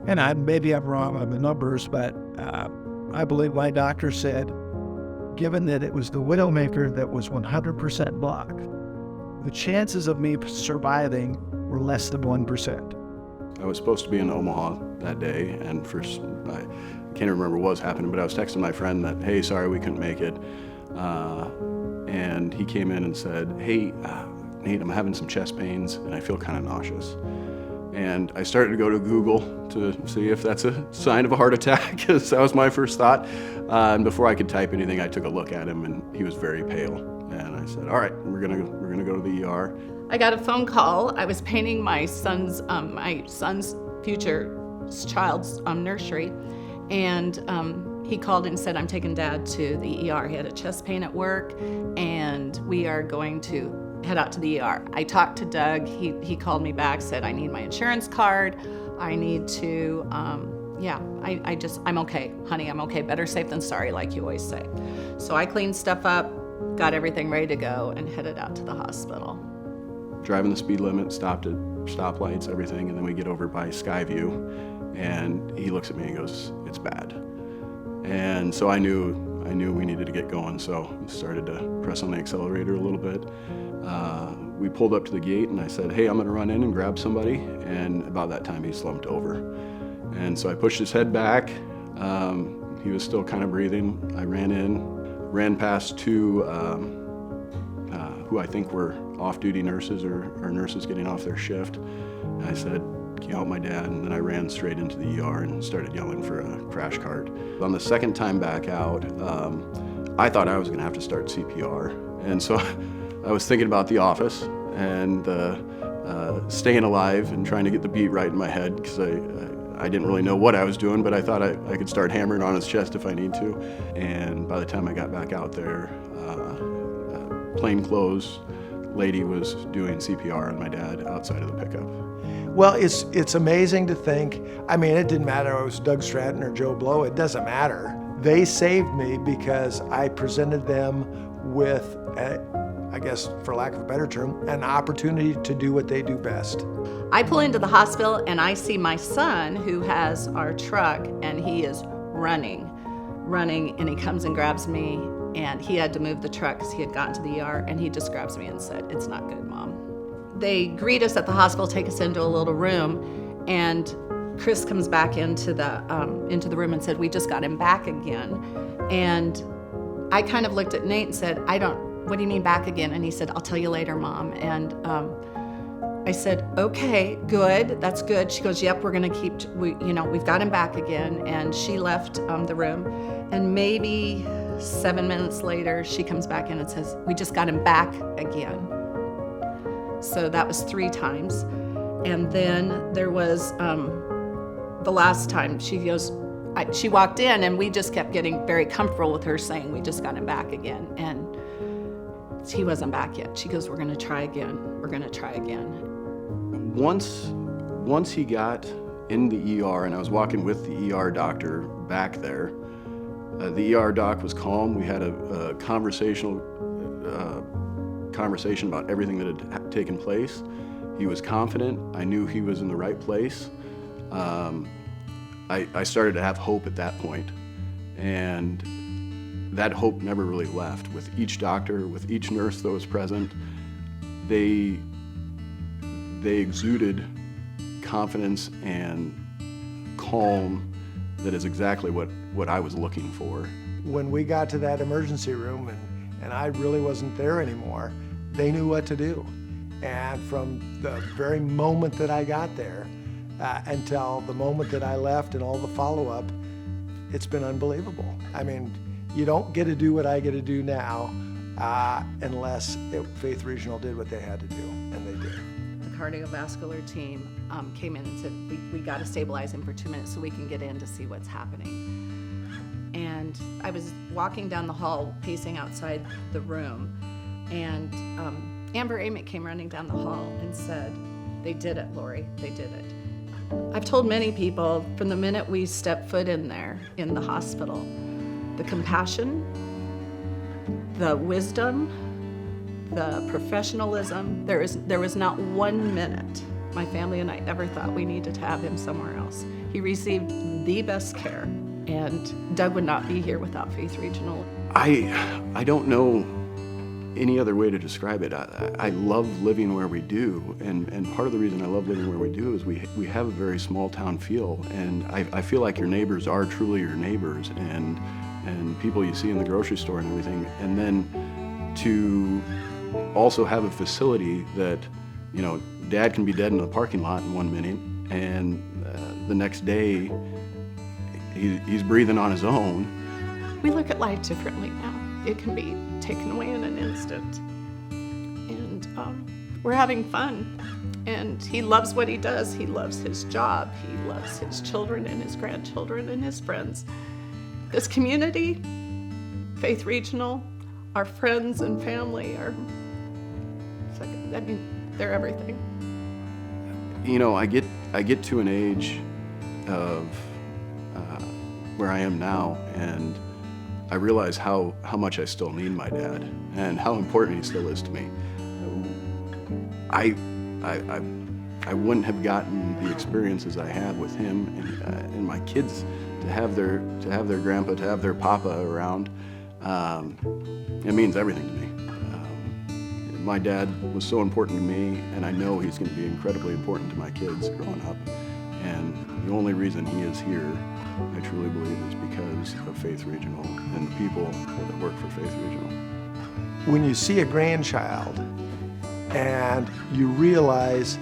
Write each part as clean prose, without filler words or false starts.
and maybe I'm wrong on the numbers, but I believe my doctor said, given that it was the Widowmaker that was 100% blocked, the chances of me surviving were less than 1%. I was supposed to be in Omaha that day, and I can't remember what was happening, but I was texting my friend that, hey, sorry we couldn't make it. And he came in and said, hey, Nate, I'm having some chest pains and I feel kind of nauseous. And I started to go to Google to see if that's a sign of a heart attack, because that was my first thought. And before I could type anything, I took a look at him and he was very pale. And I said, all right, we're gonna go to the ER. I got a phone call. I was painting my son's future child's nursery, and he called and said, I'm taking Dad to the ER. He had a chest pain at work, and we are going to head out to the ER. I talked to Doug. He called me back, said, I need my insurance card. I need to, I'm okay, honey, I'm okay. Better safe than sorry, like you always say. So I cleaned stuff up, got everything ready to go, and headed out to the hospital. Driving the speed limit, stopped at stoplights, everything, and then we get over by Skyview, and he looks at me and goes, it's bad. And so I knew we needed to get going, so we started to press on the accelerator a little bit. We pulled up to the gate and I said, hey, I'm gonna run in and grab somebody, and about that time he slumped over. And so I pushed his head back. He was still kind of breathing. I ran past two who I think were off-duty nurses or nurses getting off their shift. And I said, can you help my dad? And then I ran straight into the ER and started yelling for a crash cart. On the second time back out, I thought I was gonna have to start CPR. And so I was thinking about The Office and staying alive and trying to get the beat right in my head, because I didn't really know what I was doing, but I thought I could start hammering on his chest if I need to. And by the time I got back out there, plainclothes lady was doing CPR on my dad outside of the pickup. Well, it's amazing to think, I mean, it didn't matter if it was Doug Stratton or Joe Blow, it doesn't matter. They saved me because I presented them with, I guess, for lack of a better term, an opportunity to do what they do best. I pull into the hospital and I see my son, who has our truck, and he is running, and he comes and grabs me, and he had to move the truck because he had gotten to the ER, and he just grabs me and said, it's not good, Mom. They greet us at the hospital, take us into a little room, and Chris comes back into the room and said, we just got him back again. And I kind of looked at Nate and said, what do you mean back again? And he said, I'll tell you later, Mom. And I said, okay, good, that's good. She goes, yep, we're gonna we've got him back again. And she left the room, and maybe 7 minutes later, she comes back in and says, we just got him back again. So that was 3 times. And then there was the last time she goes, she walked in and we just kept getting very comfortable with her saying, we just got him back again. And he wasn't back yet. She goes, we're gonna try again. We're gonna try again. Once he got in the ER and I was walking with the ER doctor back there, the ER doc was calm. We had a conversation about everything that had taken place. He was confident. I knew he was in the right place. I started to have hope at that point, and that hope never really left. With each doctor, with each nurse that was present, they exuded confidence and calm that is exactly what I was looking for. When we got to that emergency room and I really wasn't there anymore, they knew what to do. And from the very moment that I got there until the moment that I left and all the follow-up, it's been unbelievable. I mean, you don't get to do what I get to do now unless Faith Regional did what they had to do, and they did. The cardiovascular team came in and said, we got to stabilize him for 2 minutes so we can get in to see what's happening. And I was walking down the hall, pacing outside the room, and Amber Amick came running down the hall and said, they did it, Lori, they did it. I've told many people from the minute we stepped foot in there, in the hospital, the compassion, the wisdom, the professionalism, there was not 1 minute my family and I ever thought we needed to have him somewhere else. He received the best care, and Doug would not be here without Faith Regional. I don't know any other way to describe it. I love living where we do, and part of the reason I love living where we do is we have a very small town feel, and I feel like your neighbors are truly your neighbors, and people you see in the grocery store and everything. And then to also have a facility that, you know, Dad can be dead in the parking lot in 1 minute, and the next day he's breathing on his own. We look at life differently now. It can be taken away in an instant. And we're having fun. And he loves what he does. He loves his job. He loves his children and his grandchildren and his friends. This community, Faith Regional, our friends and family are, I mean, they're everything. You know, I get to an age of where I am now, and I realize how much I still need my dad and how important he still is to me. I wouldn't have gotten the experiences I have with him and my kids to have their grandpa, to have their papa around. It means everything to me. My dad was so important to me, and I know he's going to be incredibly important to my kids growing up. And the only reason he is here, I truly believe, is because of Faith Regional and the people that work for Faith Regional. When you see a grandchild and you realize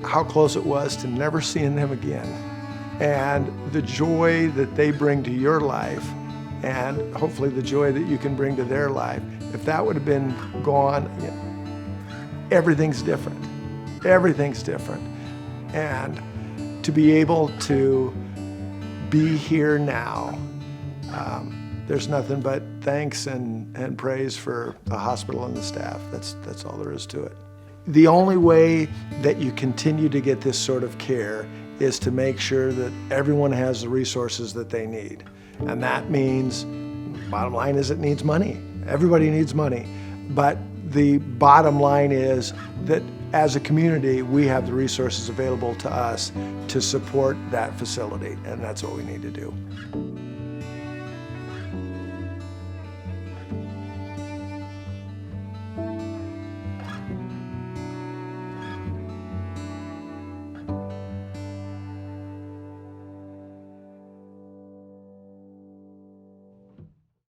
how close it was to never seeing them again, and the joy that they bring to your life, and hopefully the joy that you can bring to their life, if that would have been gone, everything's different. Everything's different. And to be able to be here now, there's nothing but thanks and praise for the hospital and the staff. That's all there is to it. The only way that you continue to get this sort of care is to make sure that everyone has the resources that they need. And that means, bottom line is, it needs money. Everybody needs money. But the bottom line is that as a community, we have the resources available to us to support that facility, and that's what we need to do.